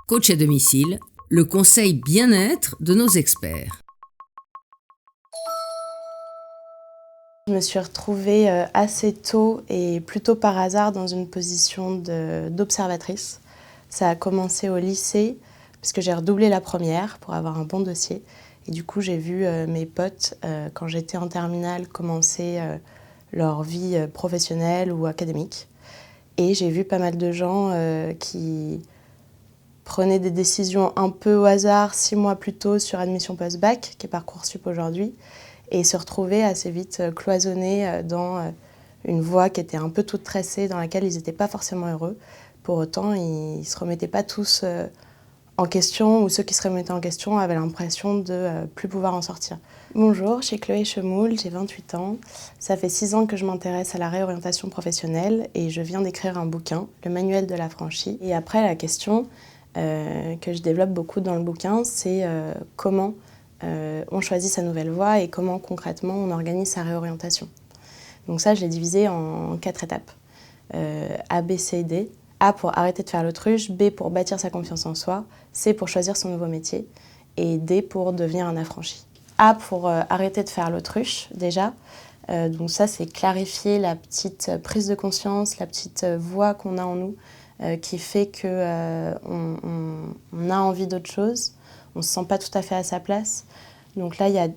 Coach à domicile, le conseil bien-être de nos experts. Je me suis retrouvée assez tôt et plutôt par hasard dans une position d'observatrice. Ça a commencé au lycée, puisque j'ai redoublé la première pour avoir un bon dossier. Et du coup, j'ai vu mes potes, quand j'étais en terminale, commencer leur vie professionnelle ou académique. Et j'ai vu pas mal de gens qui prenaient des décisions un peu au hasard 6 mois plus tôt sur admission post-bac, qui est Parcoursup aujourd'hui, et se retrouver assez vite cloisonnés dans une voie qui était un peu toute tracée, dans laquelle ils n'étaient pas forcément heureux. Pour autant, ils ne se remettaient pas tous en question, ou ceux qui se remettaient en question avaient l'impression de ne plus pouvoir en sortir. Bonjour, je suis Chloé Chemoul, j'ai 28 ans. Ça fait 6 ans que je m'intéresse à la réorientation professionnelle et je viens d'écrire un bouquin, Le Manuel de l'affranchi. Et après, la question que je développe beaucoup dans le bouquin, c'est comment on choisit sa nouvelle voie et comment concrètement on organise sa réorientation. Donc ça, je l'ai divisé en 4 étapes. A, B, C, D. A pour arrêter de faire l'autruche, B pour bâtir sa confiance en soi, C pour choisir son nouveau métier et D pour devenir un affranchi. A pour arrêter de faire l'autruche déjà. Donc ça, c'est clarifier la petite prise de conscience, la petite voix qu'on a en nous qui fait qu'on a envie d'autre chose, on ne se sent pas tout à fait à sa place. Donc là, il y a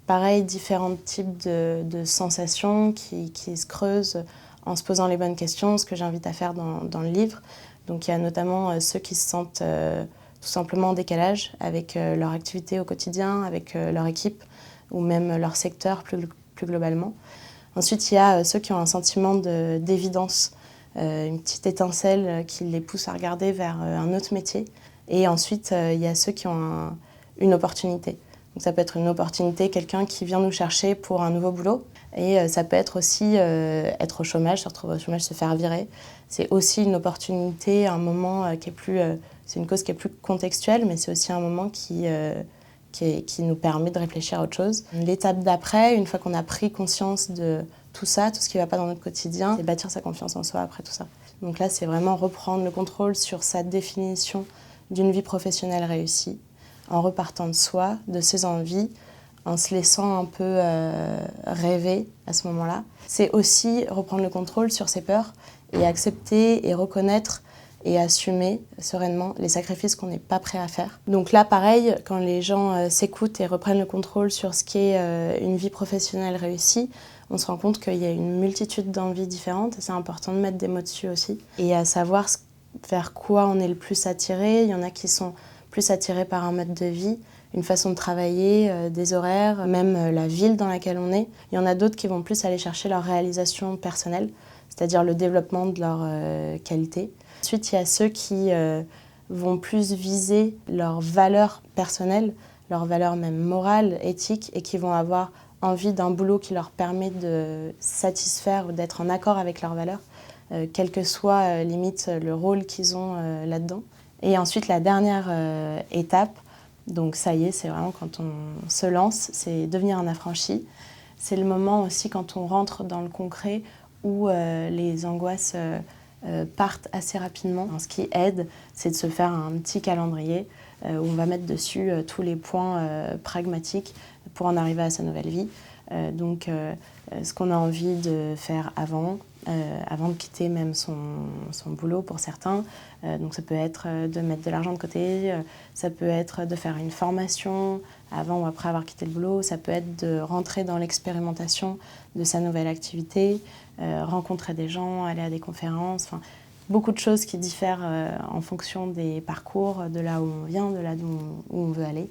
pareil différents types de sensations qui se creusent en se posant les bonnes questions, ce que j'invite à faire dans le livre. Donc il y a notamment ceux qui se sentent tout simplement en décalage avec leur activité au quotidien, avec leur équipe ou même leur secteur plus globalement. Ensuite, il y a ceux qui ont un sentiment d'évidence, une petite étincelle qui les pousse à regarder vers un autre métier. Et ensuite, il y a ceux qui ont une opportunité. Donc ça peut être une opportunité, quelqu'un qui vient nous chercher pour un nouveau boulot. Et ça peut être aussi être au chômage, se retrouver au chômage, se faire virer. C'est aussi une opportunité, un moment qui est plus... c'est une cause qui est plus contextuelle, mais c'est aussi un moment qui nous permet de réfléchir à autre chose. L'étape d'après, une fois qu'on a pris conscience de tout ça, tout ce qui ne va pas dans notre quotidien, c'est bâtir sa confiance en soi après tout ça. Donc là, c'est vraiment reprendre le contrôle sur sa définition d'une vie professionnelle réussie, en repartant de soi, de ses envies, en se laissant un peu rêver à ce moment-là. C'est aussi reprendre le contrôle sur ses peurs et accepter et reconnaître et assumer sereinement les sacrifices qu'on n'est pas prêt à faire. Donc là, pareil, quand les gens s'écoutent et reprennent le contrôle sur ce qu'est une vie professionnelle réussie, on se rend compte qu'il y a une multitude d'envies différentes et c'est important de mettre des mots dessus aussi. Et à savoir vers quoi on est le plus attiré. Il y en a qui sont plus attirés par un mode de vie, une façon de travailler, des horaires, même la ville dans laquelle on est. Il y en a d'autres qui vont plus aller chercher leur réalisation personnelle, c'est-à-dire le développement de leur qualité. Ensuite, il y a ceux qui vont plus viser leurs valeurs personnelles, leurs valeurs même morales, éthiques, et qui vont avoir envie d'un boulot qui leur permet de satisfaire ou d'être en accord avec leurs valeurs, quel que soit limite le rôle qu'ils ont là-dedans. Et ensuite, la dernière étape, donc ça y est, c'est vraiment quand on se lance, c'est devenir un affranchi. C'est le moment aussi quand on rentre dans le concret où les angoisses partent assez rapidement. Ce qui aide, c'est de se faire un petit calendrier où on va mettre dessus tous les points pragmatiques pour en arriver à sa nouvelle vie. Donc ce qu'on a envie de faire avant de quitter même son boulot pour certains. Donc ça peut être de mettre de l'argent de côté, ça peut être de faire une formation avant ou après avoir quitté le boulot, ça peut être de rentrer dans l'expérimentation de sa nouvelle activité, rencontrer des gens, aller à des conférences, enfin, beaucoup de choses qui diffèrent en fonction des parcours, de là où on vient, de là où on veut aller.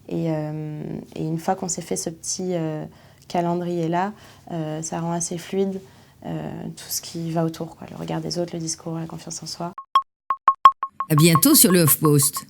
Et une fois qu'on s'est fait ce petit calendrier-là, ça rend assez fluide tout ce qui va autour, quoi. Le regard des autres, le discours, la confiance en soi. À bientôt sur le HuffPost.